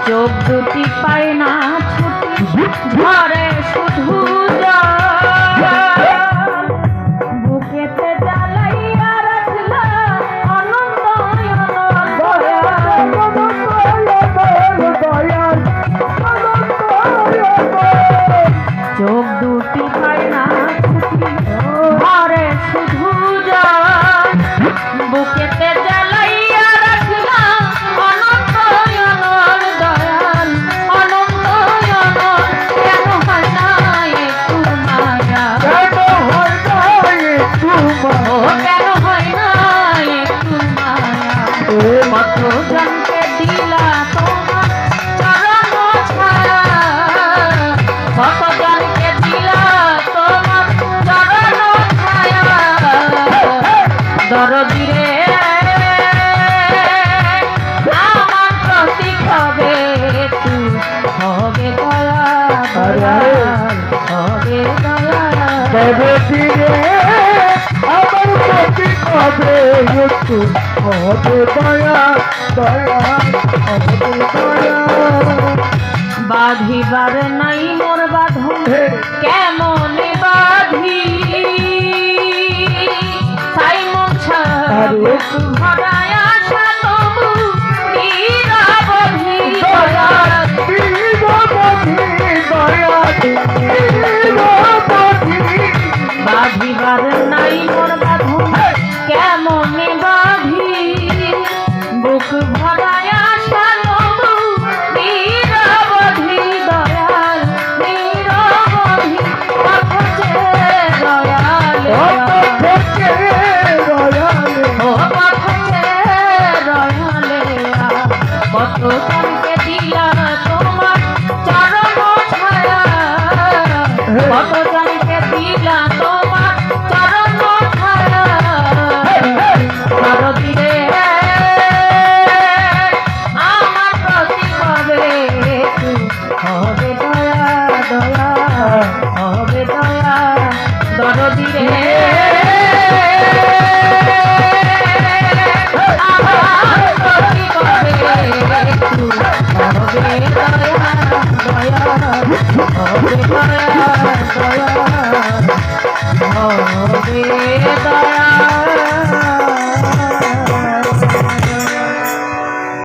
চোখ দুটি পায় না ছুটি ঘরে শুধু বুকেতে জ্বালাইয়া রাখলা অনন্ত চোখ দুটি পায় না ছুটি ঘরে শুধু বুকেতে জ্বালাইয়া রাখলা অনন্ত দয়াল অনন্ত কেন হয় না একটু মায়া কেন হয় না একটু মায়া কত জনকে দিলা তোমার চরণ ছায়া কত জনকে দিলা তোমার চরণ ছায়া দরদিরে আমার প্রতি হবে তুই হবে দয়া হবে দয়া দরদিরে আমার প্রতি হবে একটু হবে দয়া দয়া হবে দয়া বাঁধিবার নাই মোর বাঁধন কেমন বাঁধি সাই মোছা ভরায় আসা তবু নিরবধি দয়া বাঁধিবার নাই মোর বাঁধন কেমন বাঁধি বুক ভরায় আসা তবু নিরবধি দয়াল নিরবধি পথে দয়াল কত জনকে দিলা তোমার চরণ ছায়া কত জনকে দিলা তোমার চরণ ছায়া দরদিরে আমার প্রতি হবে হবে দয়া দয়া হবে দয়া দরদিরে দয়া